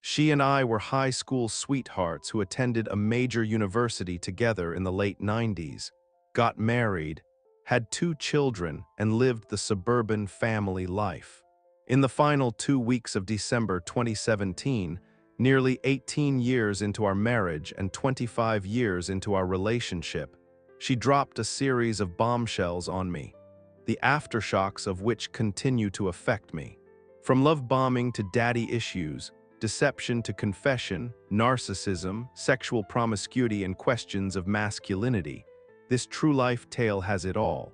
She and I were high school sweethearts who attended a major university together in the late 90s, got married, had 2 children, and lived the suburban family life. In the final 2 weeks of December 2017, nearly 18 years into our marriage and 25 years into our relationship, she dropped a series of bombshells on me, the aftershocks of which continue to affect me. From love bombing to daddy issues, deception to confession, narcissism, sexual promiscuity, and questions of masculinity, this true life tale has it all.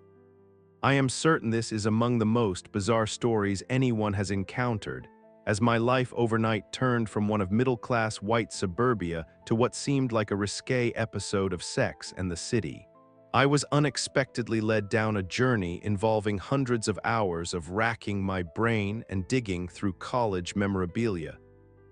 I am certain this is among the most bizarre stories anyone has encountered, as my life overnight turned from one of middle-class white suburbia to what seemed like a risque episode of Sex and the City. I was unexpectedly led down a journey involving hundreds of hours of racking my brain and digging through college memorabilia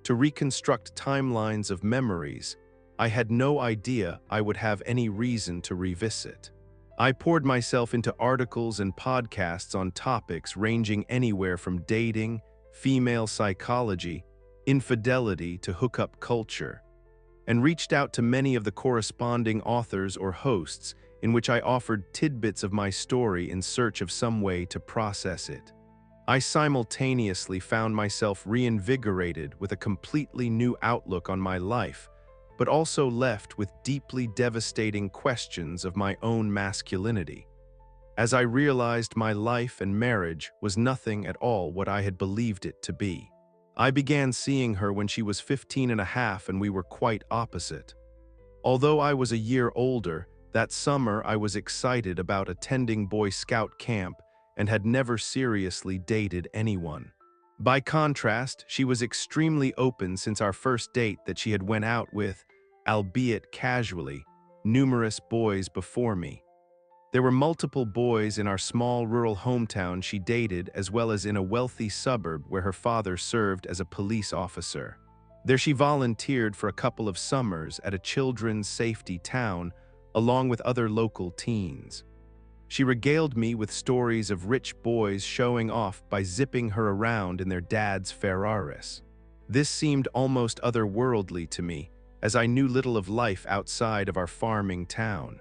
to reconstruct timelines of memories I had no idea I would have any reason to revisit. I poured myself into articles and podcasts on topics ranging anywhere from dating, female psychology, infidelity to hookup culture, and reached out to many of the corresponding authors or hosts in which I offered tidbits of my story in search of some way to process it. I simultaneously found myself reinvigorated with a completely new outlook on my life, but also left with deeply devastating questions of my own masculinity, as I realized my life and marriage was nothing at all what I had believed it to be. I began seeing her when she was 15 and a half, and we were quite opposite. Although I was a year older, that summer I was excited about attending Boy Scout camp and had never seriously dated anyone. By contrast, she was extremely open since our first date that she had went out with, albeit casually, numerous boys before me. There were multiple boys in our small rural hometown she dated, as well as in a wealthy suburb where her father served as a police officer. There she volunteered for a couple of summers at a children's safety town, along with other local teens. She regaled me with stories of rich boys showing off by zipping her around in their dad's Ferraris. This seemed almost otherworldly to me, as I knew little of life outside of our farming town.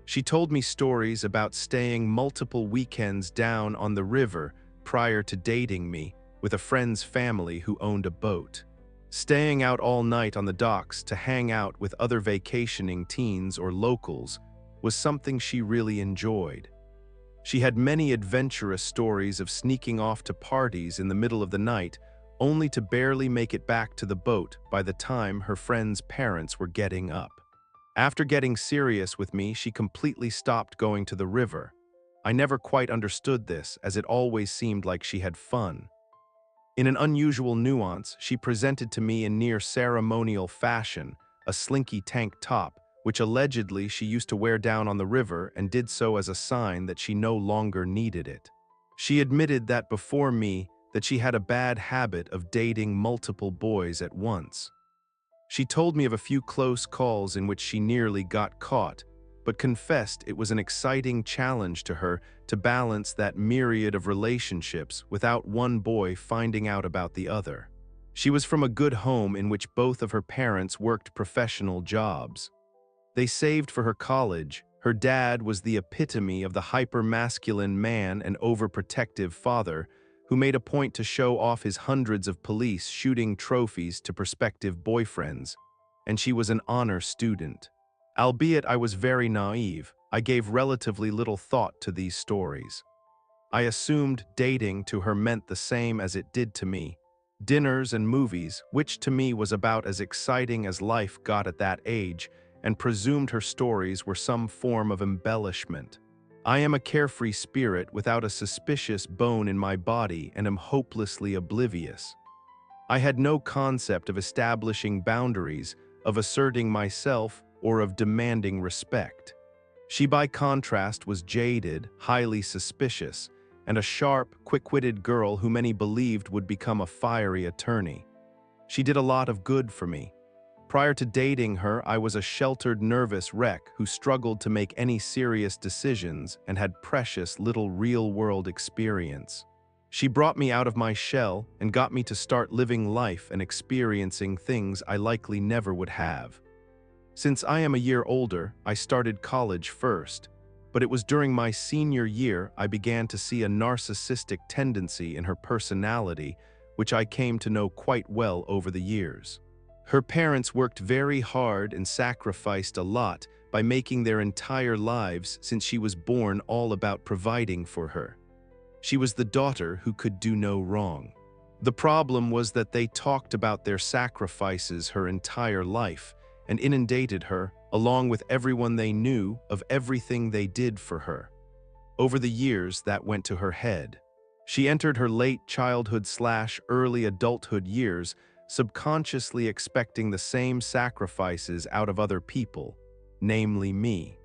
She told me stories about staying multiple weekends down on the river prior to dating me with a friend's family who owned a boat. Staying out all night on the docks to hang out with other vacationing teens or locals was something she really enjoyed. She had many adventurous stories of sneaking off to parties in the middle of the night, only to barely make it back to the boat by the time her friend's parents were getting up. After getting serious with me, she completely stopped going to the river. I never quite understood this, as it always seemed like she had fun. In an unusual nuance, she presented to me in near ceremonial fashion a slinky tank top, which allegedly she used to wear down on the river and did so as a sign that she no longer needed it. She admitted that before me that she had a bad habit of dating multiple boys at once. She told me of a few close calls in which she nearly got caught, but confessed it was an exciting challenge to her to balance that myriad of relationships without one boy finding out about the other. She was from a good home in which both of her parents worked professional jobs. They saved for her college. Her dad was the epitome of the hyper-masculine man and overprotective father who made a point to show off his hundreds of police shooting trophies to prospective boyfriends, and she was an honor student. Albeit I was very naive, I gave relatively little thought to these stories. I assumed dating to her meant the same as it did to me. Dinners and movies, which to me was about as exciting as life got at that age, and presumed her stories were some form of embellishment. I am a carefree spirit without a suspicious bone in my body and am hopelessly oblivious. I had no concept of establishing boundaries, of asserting myself, or of demanding respect. She, by contrast, was jaded, highly suspicious, and a sharp, quick-witted girl who many believed would become a fiery attorney. She did a lot of good for me. Prior to dating her, I was a sheltered, nervous wreck who struggled to make any serious decisions and had precious little real-world experience. She brought me out of my shell and got me to start living life and experiencing things I likely never would have. Since I am a year older, I started college first, but it was during my senior year I began to see a narcissistic tendency in her personality, which I came to know quite well over the years. Her parents worked very hard and sacrificed a lot by making their entire lives since she was born all about providing for her. She was the daughter who could do no wrong. The problem was that they talked about their sacrifices her entire life and inundated her, along with everyone they knew, of everything they did for her. Over the years, that went to her head. She entered her late childhood/early adulthood years subconsciously expecting the same sacrifices out of other people, namely me.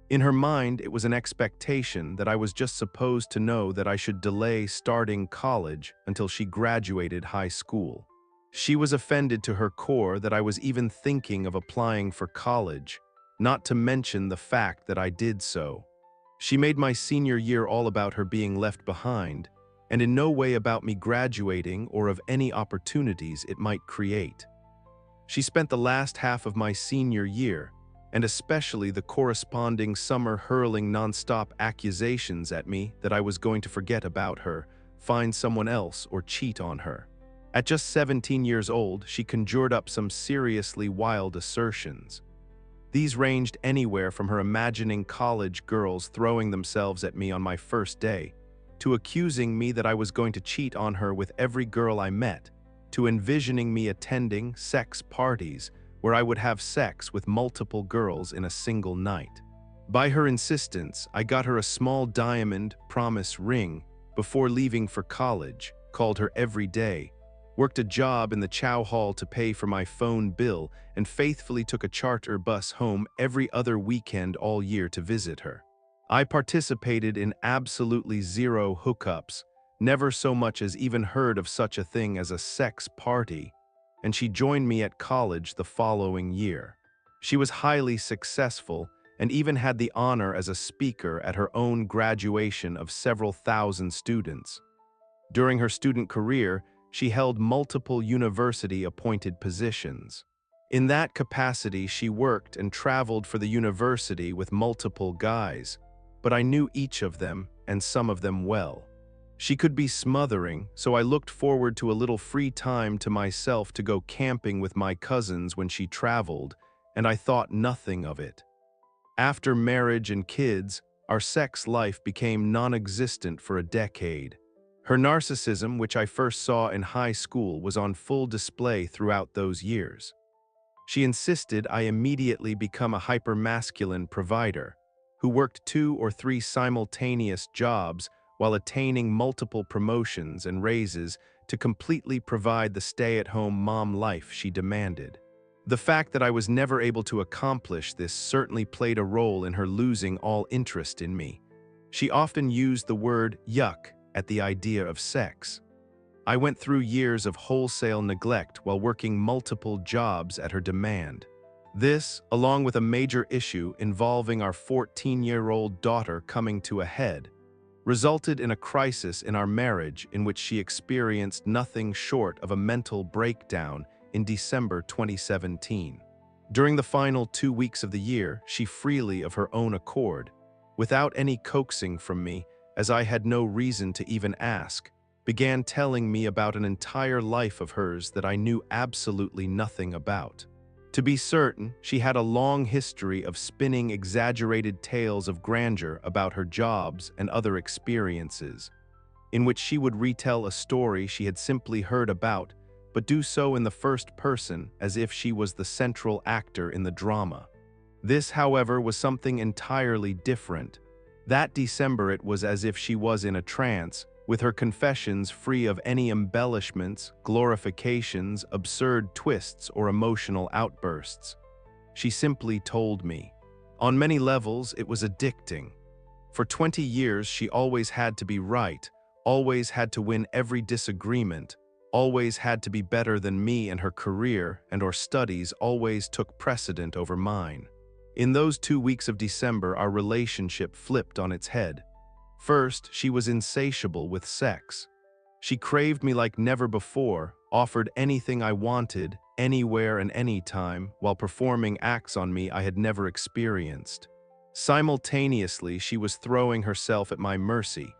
In her mind, it was an expectation that I was just supposed to know that I should delay starting college until she graduated high school. She was offended to her core that I was even thinking of applying for college, not to mention the fact that I did so. She made my senior year all about her being left behind, and in no way about me graduating or of any opportunities it might create. She spent the last half of my senior year, and especially the corresponding summer, hurling nonstop accusations at me that I was going to forget about her, find someone else, or cheat on her. At just 17 years old, she conjured up some seriously wild assertions. These ranged anywhere from her imagining college girls throwing themselves at me on my first day, to accusing me that I was going to cheat on her with every girl I met, to envisioning me attending sex parties where I would have sex with multiple girls in a single night. By her insistence, I got her a small diamond promise ring before leaving for college, called her every day, worked a job in the chow hall to pay for my phone bill, and faithfully took a charter bus home every other weekend all year to visit her. I participated in absolutely zero hookups, never so much as even heard of such a thing as a sex party, and she joined me at college the following year. She was highly successful and even had the honor as a speaker at her own graduation of several thousand students. During her student career, she held multiple university-appointed positions. In that capacity, she worked and traveled for the university with multiple guys, but I knew each of them, and some of them well. She could be smothering, so I looked forward to a little free time to myself to go camping with my cousins when she traveled, and I thought nothing of it. After marriage and kids, our sex life became non-existent for a decade. Her narcissism, which I first saw in high school, was on full display throughout those years. She insisted I immediately become a hyper-masculine provider, who worked 2 or 3 simultaneous jobs while attaining multiple promotions and raises to completely provide the stay-at-home mom life she demanded. The fact that I was never able to accomplish this certainly played a role in her losing all interest in me. She often used the word yuck at the idea of sex. I went through years of wholesale neglect while working multiple jobs at her demand. This, along with a major issue involving our 14-year-old daughter coming to a head, resulted in a crisis in our marriage in which she experienced nothing short of a mental breakdown in December 2017. During the final 2 weeks of the year, she freely of her own accord, without any coaxing from me, as I had no reason to even ask, began telling me about an entire life of hers that I knew absolutely nothing about. To be certain, she had a long history of spinning exaggerated tales of grandeur about her jobs and other experiences, in which she would retell a story she had simply heard about, but do so in the first person as if she was the central actor in the drama. This, however, was something entirely different. That December it was as if she was in a trance, with her confessions free of any embellishments, glorifications, absurd twists, or emotional outbursts. She simply told me. On many levels, it was addicting. For 20 years, she always had to be right, always had to win every disagreement, always had to be better than me, and her career and/or studies always took precedent over mine. In those 2 weeks of December, our relationship flipped on its head. First, she was insatiable with sex. She craved me like never before, offered anything I wanted, anywhere and anytime, while performing acts on me I had never experienced. Simultaneously, she was throwing herself at my mercy,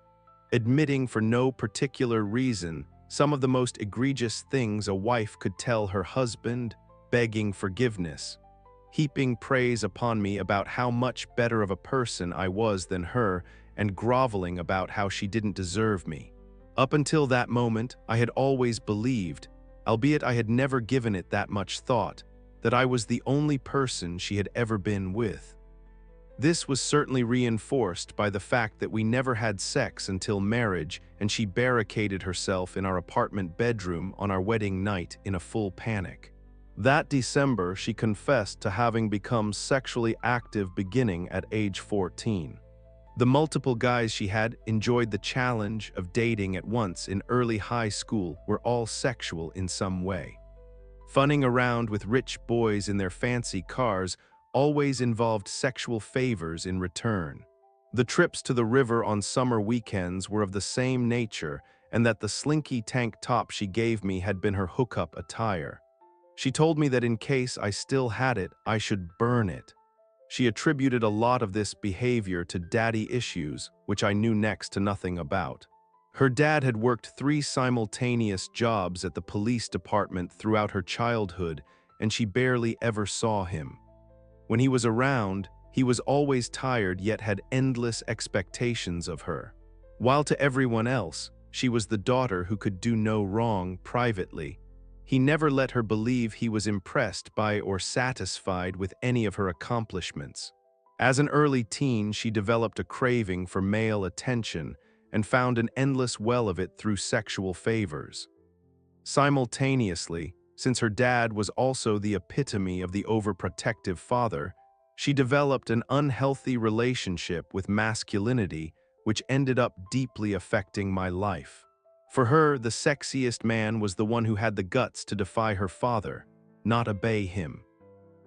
admitting for no particular reason some of the most egregious things a wife could tell her husband, begging forgiveness, heaping praise upon me about how much better of a person I was than her, and groveling about how she didn't deserve me. Up until that moment, I had always believed, albeit I had never given it that much thought, that I was the only person she had ever been with. This was certainly reinforced by the fact that we never had sex until marriage, and she barricaded herself in our apartment bedroom on our wedding night in a full panic. That December, she confessed to having become sexually active beginning at age 14. The multiple guys she had enjoyed the challenge of dating at once in early high school were all sexual in some way. Funning around with rich boys in their fancy cars always involved sexual favors in return. The trips to the river on summer weekends were of the same nature, and that the slinky tank top she gave me had been her hookup attire. She told me that in case I still had it, I should burn it. She attributed a lot of this behavior to daddy issues, which I knew next to nothing about. Her dad had worked 3 simultaneous jobs at the police department throughout her childhood, and she barely ever saw him. When he was around, he was always tired yet had endless expectations of her. While to everyone else, she was the daughter who could do no wrong privately, he never let her believe he was impressed by or satisfied with any of her accomplishments. As an early teen, she developed a craving for male attention and found an endless well of it through sexual favors. Simultaneously, since her dad was also the epitome of the overprotective father, she developed an unhealthy relationship with masculinity, which ended up deeply affecting my life. For her, the sexiest man was the one who had the guts to defy her father, not obey him.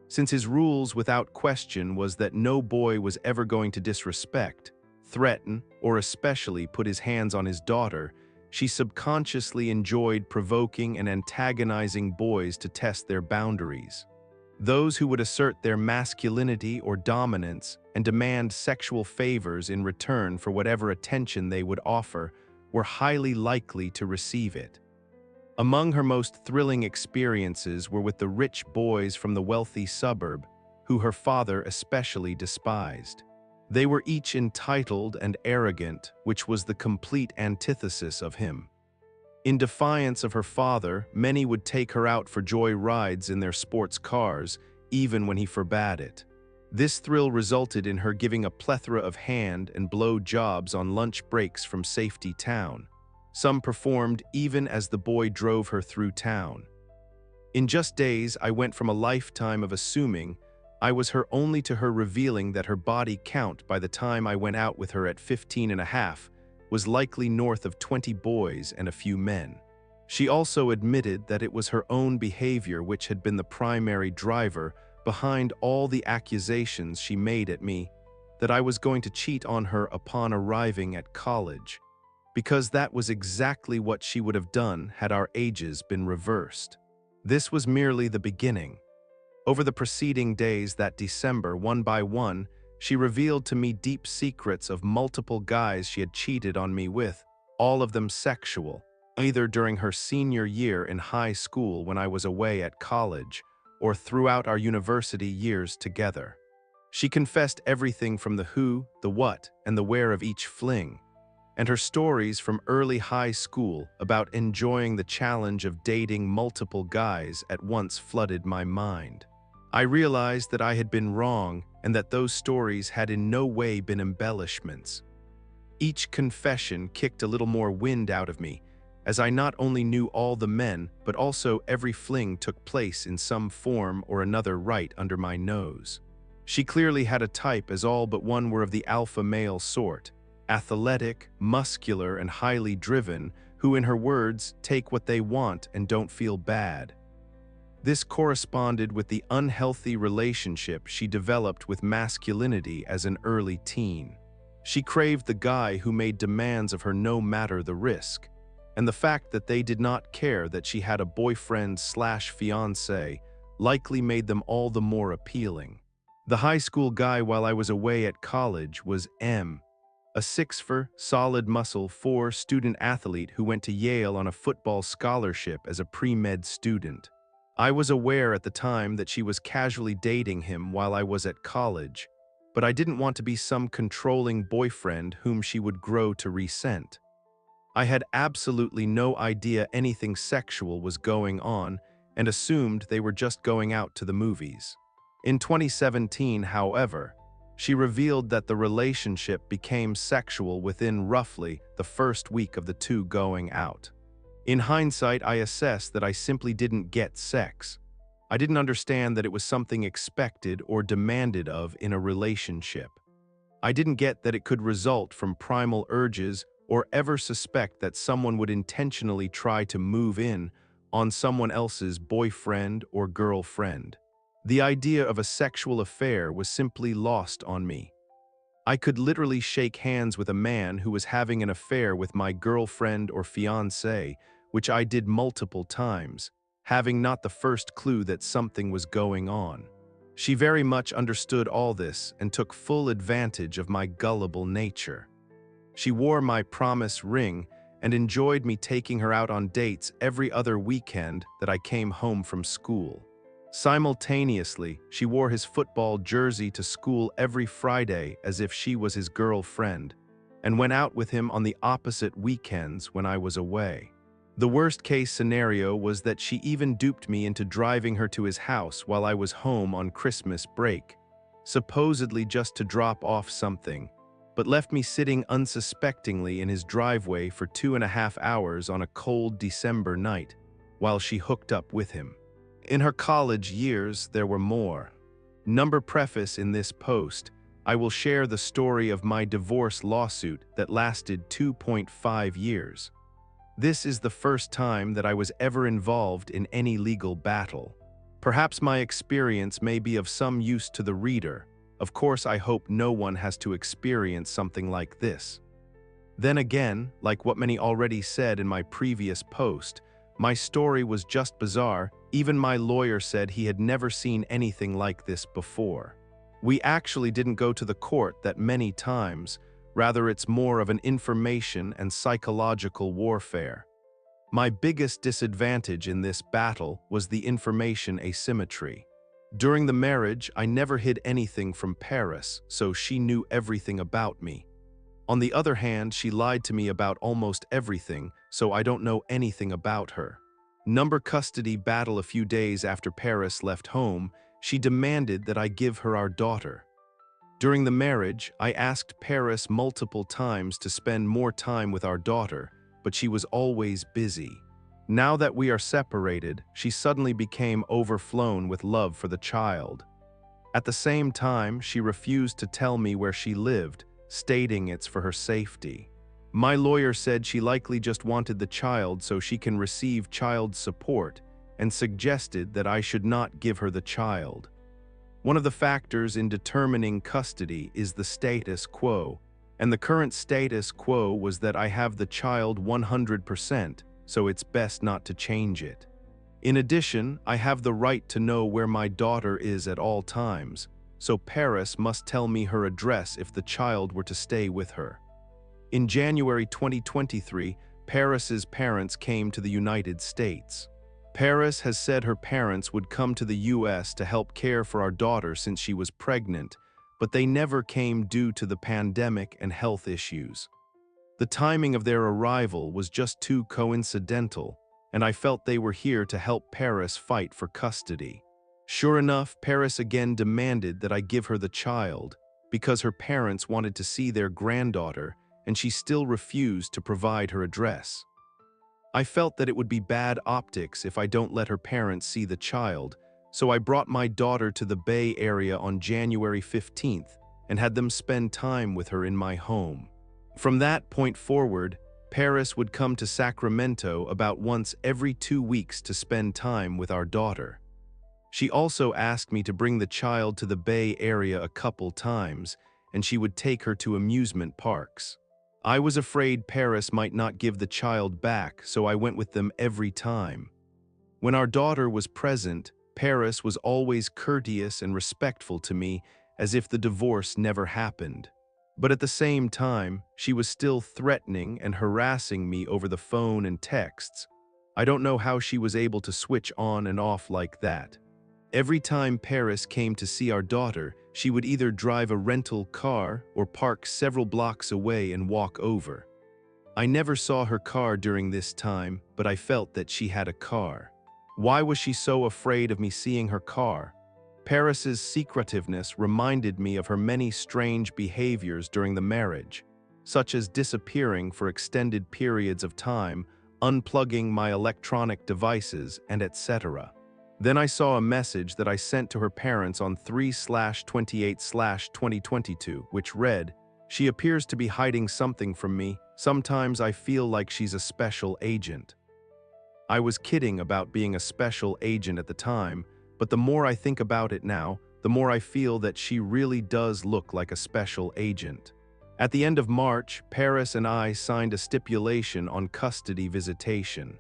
Since his rules without question was that no boy was ever going to disrespect, threaten, or especially put his hands on his daughter, she subconsciously enjoyed provoking and antagonizing boys to test their boundaries. Those who would assert their masculinity or dominance and demand sexual favors in return for whatever attention they would offer were highly likely to receive it. Among her most thrilling experiences were with the rich boys from the wealthy suburb, who her father especially despised. They were each entitled and arrogant, which was the complete antithesis of him. In defiance of her father, many would take her out for joy rides in their sports cars, even when he forbade it. This thrill resulted in her giving a plethora of hand and blow jobs on lunch breaks from Safety Town. Some performed even as the boy drove her through town. In just days, I went from a lifetime of assuming I was her only to her revealing that her body count by the time I went out with her at 15 and a half was likely north of 20 boys and a few men. She also admitted that it was her own behavior which had been the primary driver behind all the accusations she made at me that I was going to cheat on her upon arriving at college, because that was exactly what she would have done had our ages been reversed. This was merely the beginning. Over the preceding days that December, one by one, she revealed to me deep secrets of multiple guys she had cheated on me with, all of them sexual, either during her senior year in high school when I was away at college, or throughout our university years together. She confessed everything from the who, the what, and the where of each fling, and her stories from early high school about enjoying the challenge of dating multiple guys at once flooded my mind. I realized that I had been wrong and that those stories had in no way been embellishments. Each confession kicked a little more wind out of me, as I not only knew all the men, but also every fling took place in some form or another right under my nose. She clearly had a type, as all but one were of the alpha male sort, athletic, muscular, and highly driven, who, in her words, take what they want and don't feel bad. This corresponded with the unhealthy relationship she developed with masculinity as an early teen. She craved the guy who made demands of her no matter the risk. and the fact that they did not care that she had a boyfriend/fiancé likely made them all the more appealing. The high school guy while I was away at college was M, a 6'4", solid muscle 4 student athlete who went to Yale on a football scholarship as a pre-med student. I was aware at the time that she was casually dating him while I was at college, but I didn't want to be some controlling boyfriend whom she would grow to resent. I had absolutely no idea anything sexual was going on and assumed they were just going out to the movies. In 2017, however, she revealed that the relationship became sexual within roughly the first week of the two going out. In hindsight, I assessed that I simply didn't get sex. I didn't understand that it was something expected or demanded of in a relationship. I didn't get that it could result from primal urges or ever suspect that someone would intentionally try to move in on someone else's boyfriend or girlfriend. The idea of a sexual affair was simply lost on me. I could literally shake hands with a man who was having an affair with my girlfriend or fiancé, which I did multiple times, having not the first clue that something was going on. She very much understood all this and took full advantage of my gullible nature. She wore my promise ring and enjoyed me taking her out on dates every other weekend that I came home from school. Simultaneously, she wore his football jersey to school every Friday as if she was his girlfriend, and went out with him on the opposite weekends when I was away. The worst-case scenario was that she even duped me into driving her to his house while I was home on Christmas break, supposedly just to drop off something, but left me sitting unsuspectingly in his driveway for 2.5 hours on a cold December night while she hooked up with him. In her college years, there were more. Preface in this post, I will share the story of my divorce lawsuit that lasted 2.5 years. This is the first time that I was ever involved in any legal battle. Perhaps my experience may be of some use to the reader. Of course, I hope no one has to experience something like this. Then again, like what many already said in my previous post, my story was just bizarre. Even my lawyer said he had never seen anything like this before. We actually didn't go to the court that many times, rather it's more of an information and psychological warfare. My biggest disadvantage in this battle was the information asymmetry. During the marriage, I never hid anything from Paris, so she knew everything about me. On the other hand, she lied to me about almost everything, so I don't know anything about her. Custody battle. A few days after Paris left home, she demanded that I give her our daughter. During the marriage, I asked Paris multiple times to spend more time with our daughter, but she was always busy. Now that we are separated, she suddenly became overflown with love for the child. At the same time, she refused to tell me where she lived, stating it's for her safety. My lawyer said she likely just wanted the child so she can receive child support and suggested that I should not give her the child. One of the factors in determining custody is the status quo, and the current status quo was that I have the child 100%, so it's best not to change it. In addition, I have the right to know where my daughter is at all times, so Paris must tell me her address if the child were to stay with her. In January 2023, Paris's parents came to the United States. Paris has said her parents would come to the US to help care for our daughter since she was pregnant, but they never came due to the pandemic and health issues. The timing of their arrival was just too coincidental, and I felt they were here to help Paris fight for custody. Sure enough, Paris again demanded that I give her the child because her parents wanted to see their granddaughter, and she still refused to provide her address. I felt that it would be bad optics if I don't let her parents see the child, so I brought my daughter to the Bay Area on January 15th and had them spend time with her in my home. From that point forward, Paris would come to Sacramento about once every 2 weeks to spend time with our daughter. She also asked me to bring the child to the Bay Area a couple times, and she would take her to amusement parks. I was afraid Paris might not give the child back, so I went with them every time. When our daughter was present, Paris was always courteous and respectful to me, as if the divorce never happened. But at the same time, she was still threatening and harassing me over the phone and texts. I don't know how she was able to switch on and off like that. Every time Paris came to see our daughter, she would either drive a rental car or park several blocks away and walk over. I never saw her car during this time, but I felt that she had a car. Why was she so afraid of me seeing her car? Paris's secretiveness reminded me of her many strange behaviors during the marriage, such as disappearing for extended periods of time, unplugging my electronic devices, and etc. Then I saw a message that I sent to her parents on 3/28/2022, which read, "She appears to be hiding something from me. Sometimes I feel like she's a special agent." I was kidding about being a special agent at the time, but the more I think about it now, the more I feel that she really does look like a special agent. At the end of March, Paris and I signed a stipulation on custody visitation.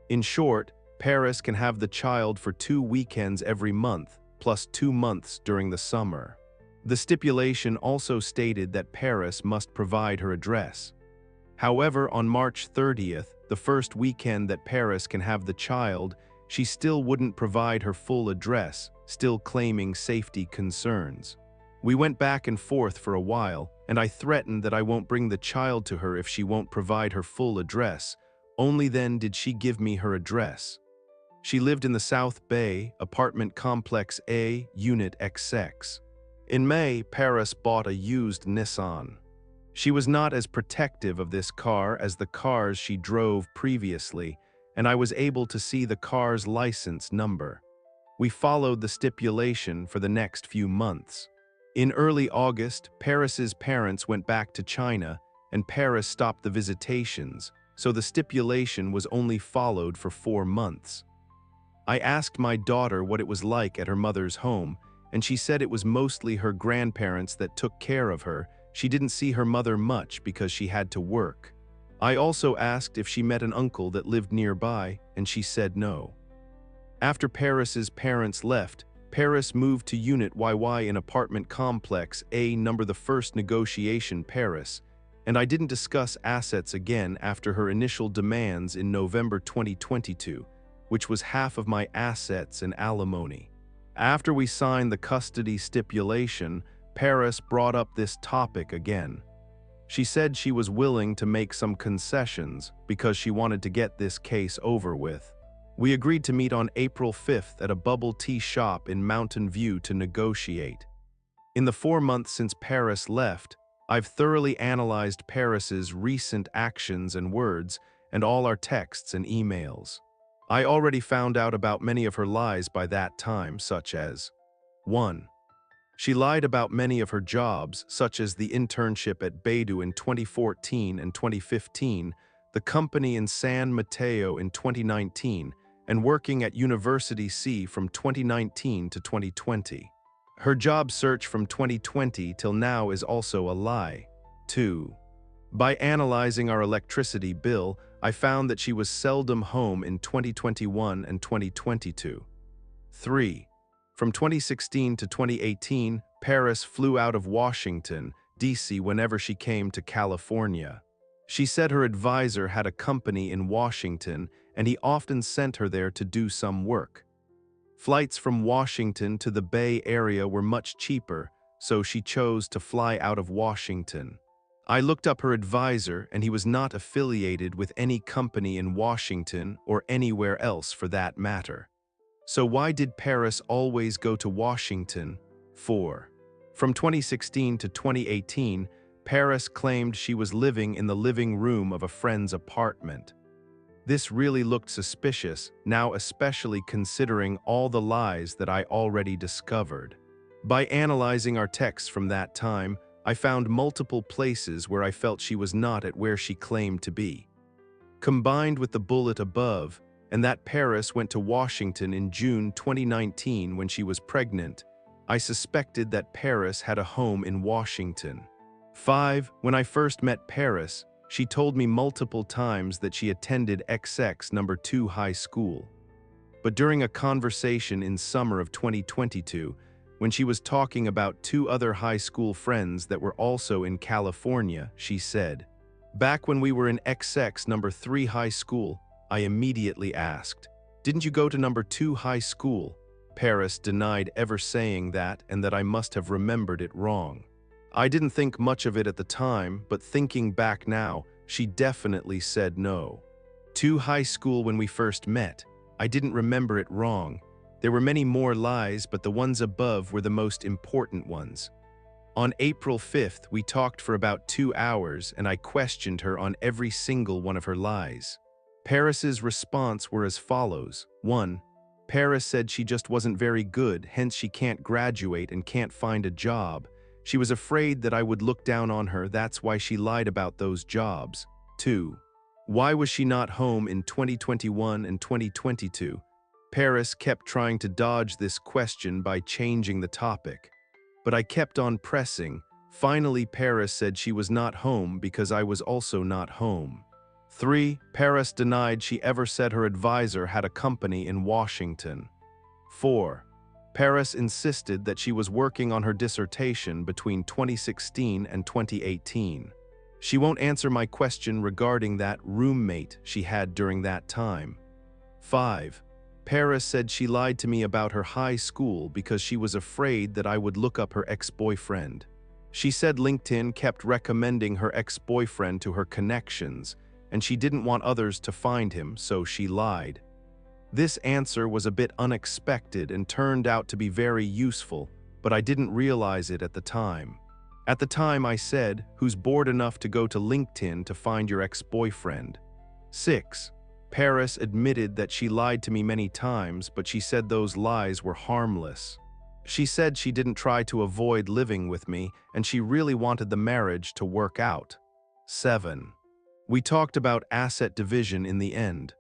In short, Paris can have the child for 2 weekends every month, plus 2 months during the summer. The stipulation also stated that Paris must provide her address. However, on March 30th, the first weekend that Paris can have the child, she still wouldn't provide her full address, still claiming safety concerns. We went back and forth for a while, and I threatened that I won't bring the child to her if she won't provide her full address. Only then did she give me her address. She lived in the South Bay, apartment complex A, unit XX. In May, Paris bought a used Nissan. She was not as protective of this car as the cars she drove previously, and I was able to see the car's license number. We followed the stipulation for the next few months. In early August, Paris's parents went back to China, and Paris stopped the visitations, so the stipulation was only followed for 4 months. I asked my daughter what it was like at her mother's home, and she said it was mostly her grandparents that took care of her. She didn't see her mother much because she had to work. I also asked if she met an uncle that lived nearby, and she said no. After Paris's parents left, Paris moved to Unit YY in apartment complex A number the first negotiation Paris, and I didn't discuss assets again after her initial demands in November 2022, which was half of my assets and alimony. After we signed the custody stipulation, Paris brought up this topic again. She said she was willing to make some concessions because she wanted to get this case over with. We agreed to meet on April 5th at a bubble tea shop in Mountain View to negotiate. In the 4 months since Paris left, I've thoroughly analyzed Paris's recent actions and words and all our texts and emails. I already found out about many of her lies by that time, such as 1. She lied about many of her jobs, such as the internship at Beidou in 2014 and 2015, the company in San Mateo in 2019, and working at University C from 2019 to 2020. Her job search from 2020 till now is also a lie. 2. By analyzing our electricity bill, I found that she was seldom home in 2021 and 2022. 3. From 2016 to 2018, Paris flew out of Washington, D.C. whenever she came to California. She said her advisor had a company in Washington, and he often sent her there to do some work. Flights from Washington to the Bay Area were much cheaper, so she chose to fly out of Washington. I looked up her advisor, and he was not affiliated with any company in Washington or anywhere else for that matter. So why did Paris always go to Washington? 4. From 2016 to 2018, Paris claimed she was living in the living room of a friend's apartment. This really looked suspicious, now especially considering all the lies that I already discovered. By analyzing our texts from that time, I found multiple places where I felt she was not at where she claimed to be. Combined with the bullet above, and that Paris went to Washington in June 2019 when she was pregnant, I suspected that Paris had a home in Washington. 5. When I first met Paris, she told me multiple times that she attended XX number 2 high school. But during a conversation in summer of 2022, when she was talking about two other high school friends that were also in California, she said, "Back when we were in XX number 3 high school," I immediately asked, "Didn't you go to number 2 high school?" Paris denied ever saying that and that I must have remembered it wrong. I didn't think much of it at the time, but thinking back now, she definitely said no. 2 high school when we first met. I didn't remember it wrong. There were many more lies, but the ones above were the most important ones. On April 5th, we talked for about 2 hours and I questioned her on every single one of her lies. Paris's response were as follows. 1. Paris said she just wasn't very good, hence she can't graduate and can't find a job. She was afraid that I would look down on her, that's why she lied about those jobs. 2. Why was she not home in 2021 and 2022? Paris kept trying to dodge this question by changing the topic. But I kept on pressing. Finally, Paris said she was not home because I was also not home. 3. Paris denied she ever said her advisor had a company in Washington. 4. Paris insisted that she was working on her dissertation between 2016 and 2018. She won't answer my question regarding that roommate she had during that time. 5. Paris said she lied to me about her high school because she was afraid that I would look up her ex-boyfriend. She said LinkedIn kept recommending her ex-boyfriend to her connections, and she didn't want others to find him, so she lied. This answer was a bit unexpected and turned out to be very useful, but I didn't realize it at the time. At the time I said, "Who's bored enough to go to LinkedIn to find your ex-boyfriend?" 6. Paris admitted that she lied to me many times, but she said those lies were harmless. She said she didn't try to avoid living with me, and she really wanted the marriage to work out. 7. We talked about asset division in the end.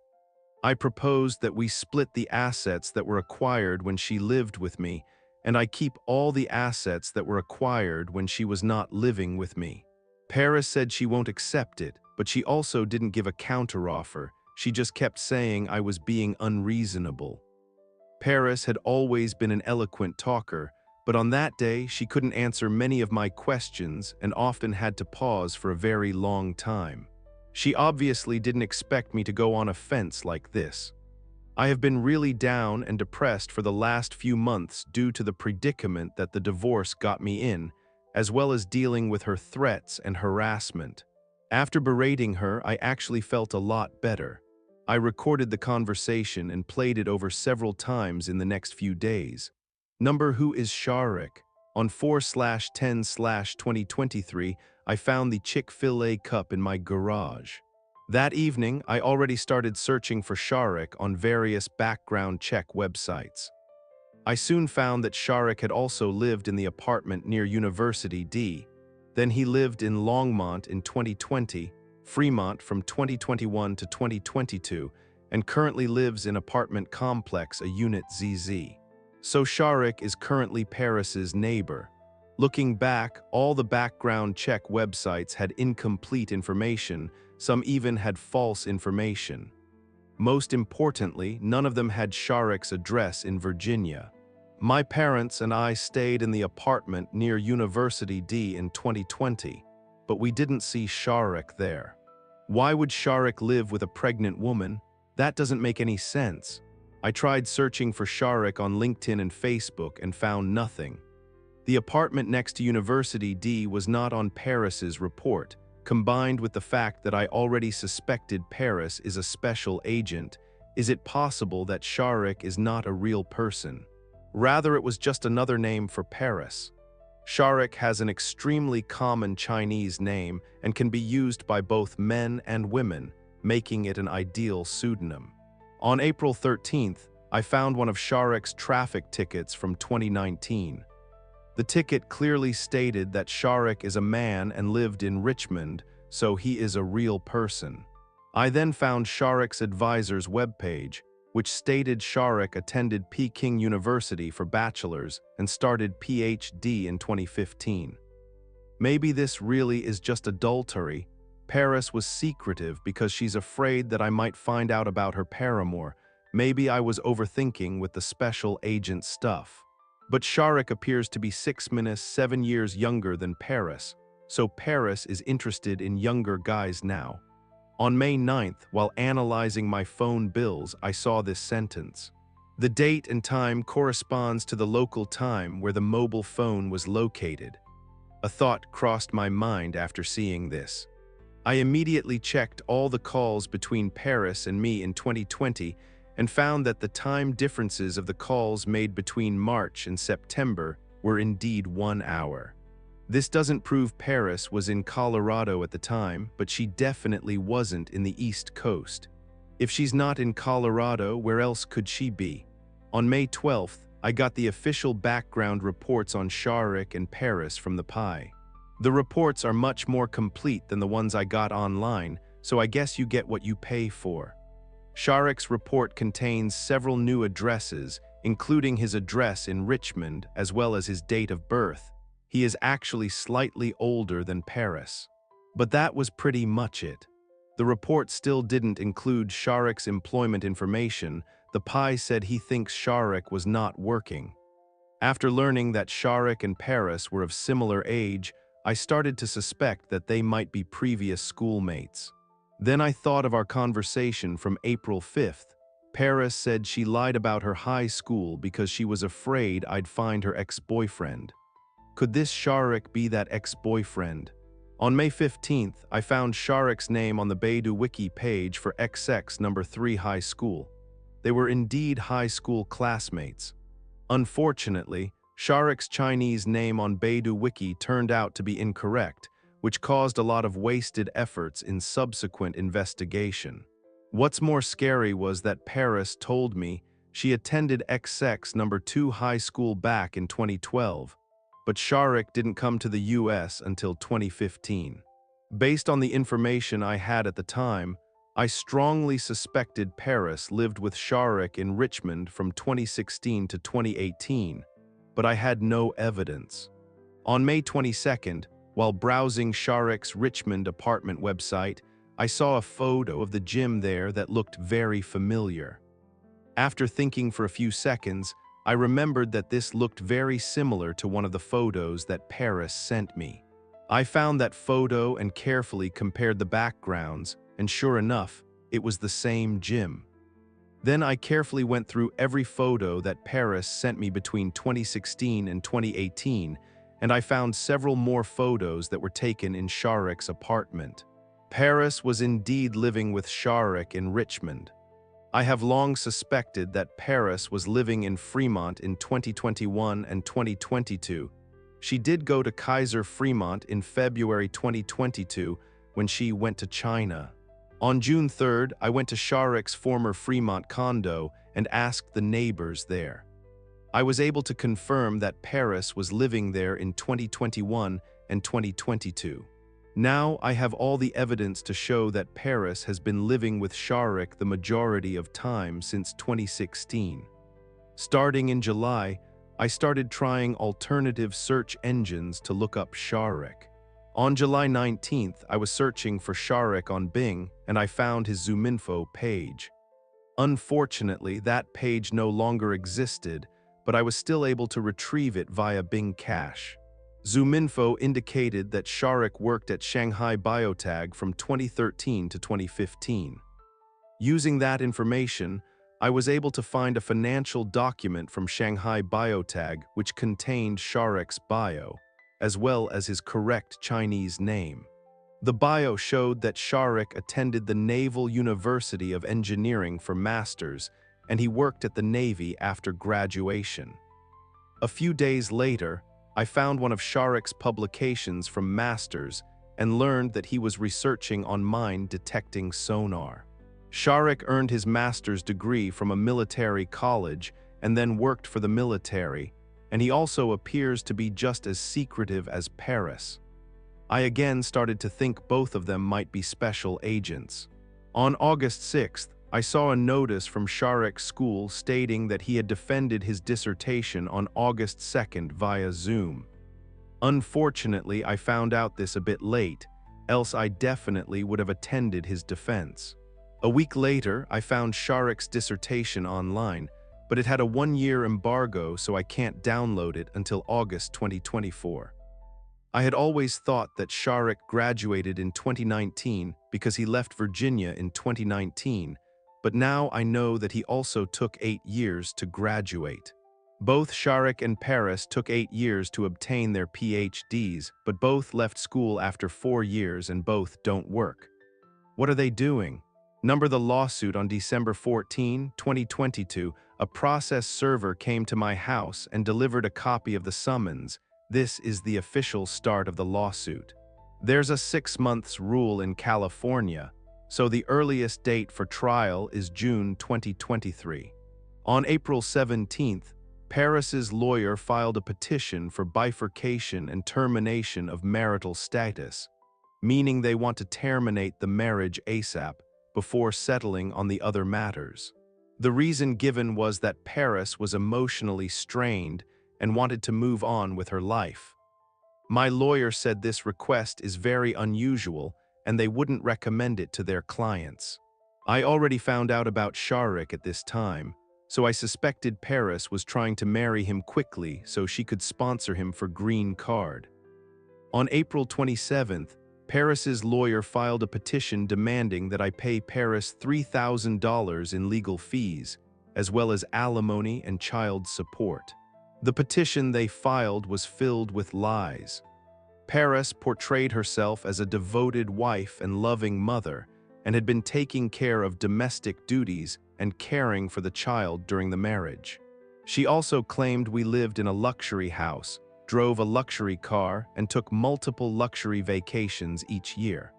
I proposed that we split the assets that were acquired when she lived with me, and I keep all the assets that were acquired when she was not living with me. Paris said she won't accept it, but she also didn't give a counteroffer. She just kept saying I was being unreasonable. Paris had always been an eloquent talker, but on that day she couldn't answer many of my questions and often had to pause for a very long time. She obviously didn't expect me to go on a fence like this. I have been really down and depressed for the last few months due to the predicament that the divorce got me in, as well as dealing with her threats and harassment. After berating her, I actually felt a lot better. I recorded the conversation and played it over several times in the next few days. Number Who is Sharik? On 4/10/2023, I found the Chick-fil-A cup in my garage. That evening, I already started searching for Sharik on various background check websites. I soon found that Sharik had also lived in the apartment near University D. Then he lived in Longmont in 2020, Fremont from 2021 to 2022, and currently lives in apartment complex a unit ZZ. So Sharik is currently Paris's neighbor. Looking back, all the background check websites had incomplete information, some even had false information. Most importantly, none of them had Sharik's address in Virginia. My parents and I stayed in the apartment near University D in 2020, but we didn't see Sharik there. Why would Sharik live with a pregnant woman? That doesn't make any sense. I tried searching for Sharik on LinkedIn and Facebook and found nothing. The apartment next to University D was not on Paris's report. Combined with the fact that I already suspected Paris is a special agent, is it possible that Sharik is not a real person? Rather, it was just another name for Paris. Sharik has an extremely common Chinese name and can be used by both men and women, making it an ideal pseudonym. On April 13th, I found one of Sharik's traffic tickets from 2019. The ticket clearly stated that Sharik is a man and lived in Richmond, so he is a real person. I then found Sharik's advisor's webpage, which stated Sharik attended Peking University for bachelor's and started PhD in 2015. Maybe this really is just adultery. Paris was secretive because she's afraid that I might find out about her paramour. Maybe I was overthinking with the special agent stuff. But Sharik appears to be 7 years younger than Paris, so Paris is interested in younger guys now. On May 9th, while analyzing my phone bills, I saw this sentence. The date and time corresponds to the local time where the mobile phone was located. A thought crossed my mind after seeing this. I immediately checked all the calls between Paris and me in 2020 and found that the time differences of the calls made between March and September were indeed 1 hour. This doesn't prove Paris was in Colorado at the time, but she definitely wasn't in the East Coast. If she's not in Colorado, where else could she be? On May 12th, I got the official background reports on Sharik and Paris from the PI. The reports are much more complete than the ones I got online, so I guess you get what you pay for. Sharik's report contains several new addresses, including his address in Richmond as well as his date of birth. He is actually slightly older than Paris. But that was pretty much it. The report still didn't include Sharik's employment information. The PI said he thinks Sharik was not working. After learning that Sharik and Paris were of similar age, I started to suspect that they might be previous schoolmates. Then I thought of our conversation from April 5th. Paris said she lied about her high school because she was afraid I'd find her ex-boyfriend. Could this Sharik be that ex-boyfriend? On May 15th, I found Sharik's name on the Baidu Wiki page for XX number 3 high school. They were indeed high school classmates. Unfortunately, Sharik's Chinese name on Baidu Wiki turned out to be incorrect, which caused a lot of wasted efforts in subsequent investigation. What's more scary was that Paris told me she attended XX number 2 high school back in 2012, but Sharik didn't come to the US until 2015. Based on the information I had at the time, I strongly suspected Paris lived with Sharik in Richmond from 2016 to 2018, but I had no evidence. On May 22nd, while browsing Sharik's Richmond apartment website, I saw a photo of the gym there that looked very familiar. After thinking for a few seconds, I remembered that this looked very similar to one of the photos that Paris sent me. I found that photo and carefully compared the backgrounds, and sure enough, it was the same gym. Then I carefully went through every photo that Paris sent me between 2016 and 2018, and I found several more photos that were taken in Sharik's apartment. Paris was indeed living with Sharik in Richmond. I have long suspected that Paris was living in Fremont in 2021 and 2022. She did go to Kaiser Fremont in February 2022 when she went to China. On June 3rd, I went to Sharik's former Fremont condo and asked the neighbors there. I was able to confirm that Paris was living there in 2021 and 2022. Now I have all the evidence to show that Paris has been living with Sharik the majority of time since 2016. Starting in July, I started trying alternative search engines to look up Sharik. On July 19th, I was searching for Sharik on Bing, and I found his ZoomInfo page. Unfortunately, that page no longer existed, but I was still able to retrieve it via Bing Cache. ZoomInfo indicated that Sharik worked at Shanghai Biotag from 2013 to 2015. Using that information, I was able to find a financial document from Shanghai Biotag which contained Sharik's bio, as well as his correct Chinese name. The bio showed that Sharik attended the Naval University of Engineering for Masters, and he worked at the Navy after graduation. A few days later, I found one of Sharik's publications from Masters and learned that he was researching on mine-detecting sonar. Sharik earned his master's degree from a military college and then worked for the military, and he also appears to be just as secretive as Paris. I again started to think both of them might be special agents. On August 6th, I saw a notice from Sharik's school stating that he had defended his dissertation on August 2nd via Zoom. Unfortunately, I found out this a bit late, else I definitely would have attended his defense. A week later, I found Shariq's dissertation online, but it had a 1-year embargo, so I can't download it until August 2024. I had always thought that Shariq graduated in 2019 because he left Virginia in 2019, but now I know that he also took 8 years to graduate. Both Shariq and Paris took 8 years to obtain their PhDs, but both left school after 4 years and both don't work. What are they doing? Number the lawsuit on December 14, 2022, a process server came to my house and delivered a copy of the summons. This is the official start of the lawsuit. There's a 6 months rule in California, so the earliest date for trial is June 2023. On April 17th, Paris's lawyer filed a petition for bifurcation and termination of marital status, meaning they want to terminate the marriage ASAP before settling on the other matters. The reason given was that Paris was emotionally strained and wanted to move on with her life. My lawyer said this request is very unusual and they wouldn't recommend it to their clients. I already found out about Shariq at this time, so I suspected Paris was trying to marry him quickly so she could sponsor him for green card. On April 27th, Paris's lawyer filed a petition demanding that I pay Paris $3,000 in legal fees, as well as alimony and child support. The petition they filed was filled with lies. Paris portrayed herself as a devoted wife and loving mother, and had been taking care of domestic duties and caring for the child during the marriage. She also claimed we lived in a luxury house, drove a luxury car, and took multiple luxury vacations each year.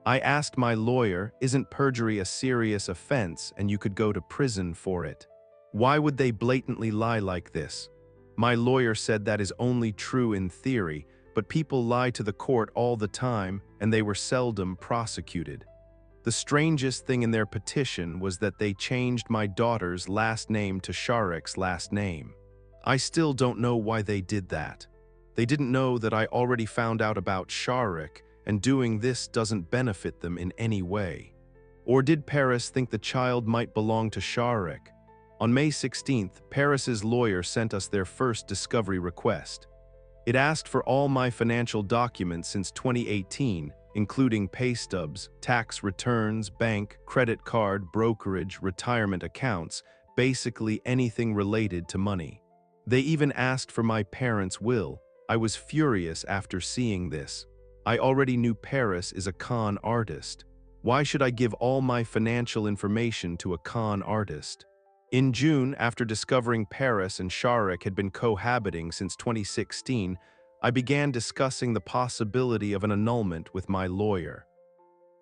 I asked my lawyer, isn't perjury a serious offense and you could go to prison for it? Why would they blatantly lie like this? My lawyer said that is only true in theory, but people lie to the court all the time and they were seldom prosecuted. The strangest thing in their petition was that they changed my daughter's last name to Shariq's last name. I still don't know why they did that. They didn't know that I already found out about Shariq, and doing this doesn't benefit them in any way. Or did Paris think the child might belong to Shariq? On May 16th, Paris's lawyer sent us their first discovery request. It asked for all my financial documents since 2018, including pay stubs, tax returns, bank, credit card, brokerage, retirement accounts, basically anything related to money. They even asked for my parents' will. I was furious after seeing this. I already knew Paris is a con artist. Why should I give all my financial information to a con artist? In June, after discovering Paris and Shariq had been cohabiting since 2016, I began discussing the possibility of an annulment with my lawyer.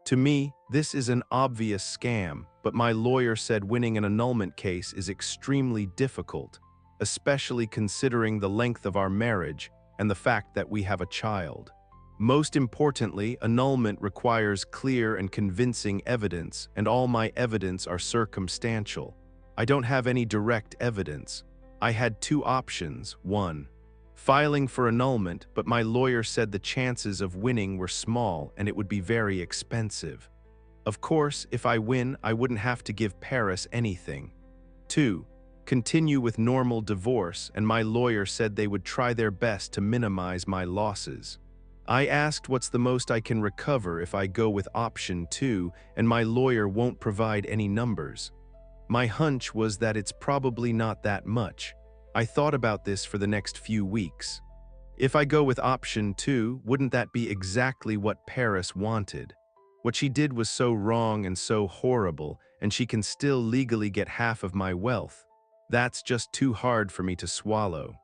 To me, this is an obvious scam, but my lawyer said winning an annulment case is extremely difficult, especially considering the length of our marriage and the fact that we have a child. Most importantly, annulment requires clear and convincing evidence, and all my evidence are circumstantial. I don't have any direct evidence. I had 2 options. 1, filing for annulment, but my lawyer said the chances of winning were small and it would be very expensive. Of course, if I win, I wouldn't have to give Paris anything. 2, continue with normal divorce, and my lawyer said they would try their best to minimize my losses. I asked what's the most I can recover if I go with option 2, and my lawyer won't provide any numbers. My hunch was that it's probably not that much. I thought about this for the next few weeks. If I go with option 2, wouldn't that be exactly what Paris wanted? What she did was so wrong and so horrible, and she can still legally get half of my wealth. That's just too hard for me to swallow.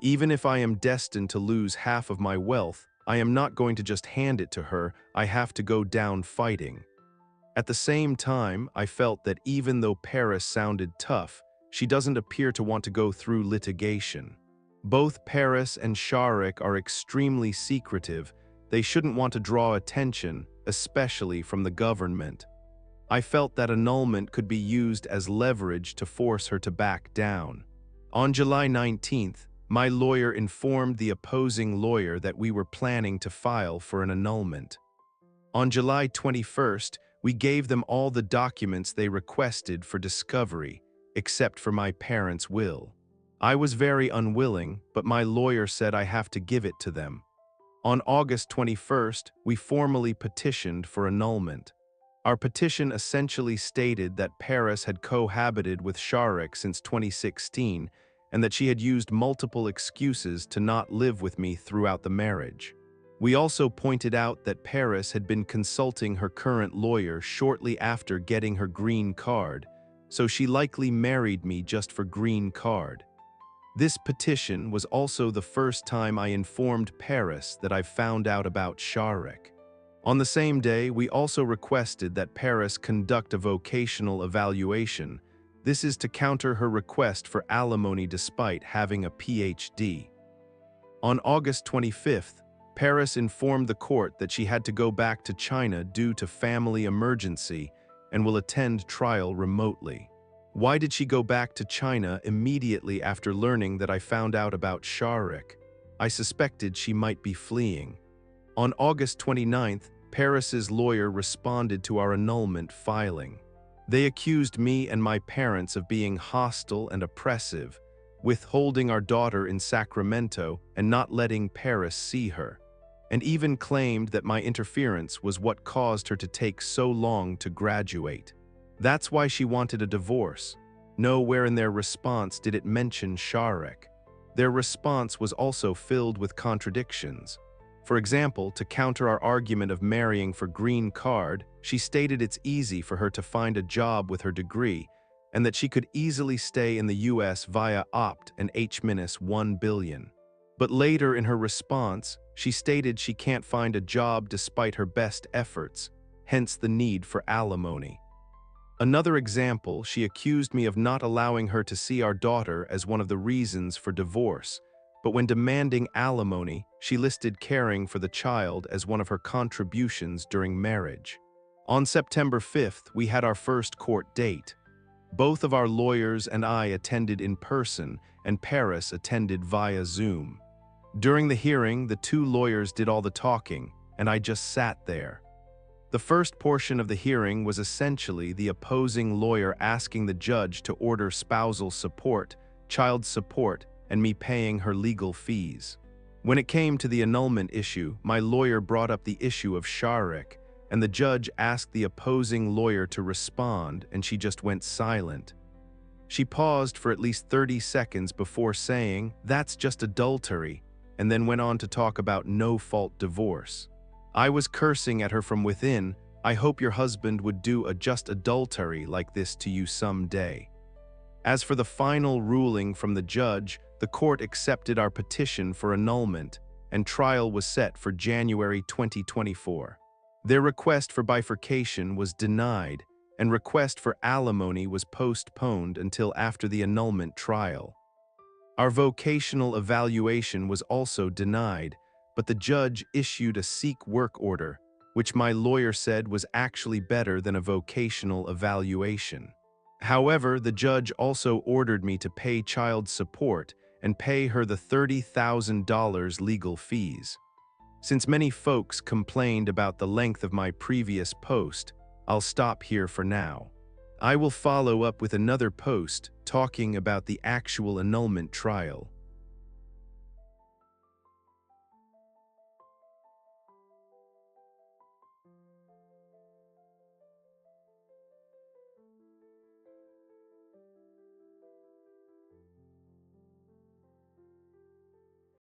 Even if I am destined to lose half of my wealth, I am not going to just hand it to her. I have to go down fighting. At the same time, I felt that even though Paris sounded tough, she doesn't appear to want to go through litigation. Both Paris and Shariq are extremely secretive. They shouldn't want to draw attention, especially from the government. I felt that annulment could be used as leverage to force her to back down. On July 19th, my lawyer informed the opposing lawyer that we were planning to file for an annulment. On July 21st, we gave them all the documents they requested for discovery, except for my parents' will. I was very unwilling, but my lawyer said I have to give it to them. On August 21st, we formally petitioned for annulment. Our petition essentially stated that Paris had cohabited with Sharik since 2016 and that she had used multiple excuses to not live with me throughout the marriage. We also pointed out that Paris had been consulting her current lawyer shortly after getting her green card, so she likely married me just for green card. This petition was also the first time I informed Paris that I found out about Sharik. On the same day, we also requested that Paris conduct a vocational evaluation. This is to counter her request for alimony despite having a PhD. On August 25th, Paris informed the court that she had to go back to China due to family emergency and will attend trial remotely. Why did she go back to China immediately after learning that I found out about Sharik? I suspected she might be fleeing. On August 29th, Paris's lawyer responded to our annulment filing. They accused me and my parents of being hostile and oppressive, withholding our daughter in Sacramento and not letting Paris see her, and even claimed that my interference was what caused her to take so long to graduate. That's why she wanted a divorce. Nowhere in their response did it mention Sharik. Their response was also filled with contradictions. For example, to counter our argument of marrying for green card, she stated it's easy for her to find a job with her degree and that she could easily stay in the US via OPT and H-1 billion. But later in her response, she stated she can't find a job despite her best efforts, hence the need for alimony. Another example, she accused me of not allowing her to see our daughter as one of the reasons for divorce, but when demanding alimony, she listed caring for the child as one of her contributions during marriage. On September 5th, we had our first court date. Both of our lawyers and I attended in person, and Paris attended via Zoom. During the hearing, the two lawyers did all the talking, and I just sat there. The first portion of the hearing was essentially the opposing lawyer asking the judge to order spousal support, child support, and me paying her legal fees. When it came to the annulment issue, my lawyer brought up the issue of Sharik, and the judge asked the opposing lawyer to respond, and she just went silent. She paused for at least 30 seconds before saying, "That's just adultery," and then went on to talk about no-fault divorce. I was cursing at her from within. I hope your husband would do a just adultery like this to you someday. As for the final ruling from the judge, the court accepted our petition for annulment, and trial was set for January 2024. Their request for bifurcation was denied, and request for alimony was postponed until after the annulment trial. Our vocational evaluation was also denied, but the judge issued a seek work order, which my lawyer said was actually better than a vocational evaluation. However, the judge also ordered me to pay child support and pay her the $30,000 legal fees. Since many folks complained about the length of my previous post, I'll stop here for now. I will follow up with another post talking about the actual annulment trial.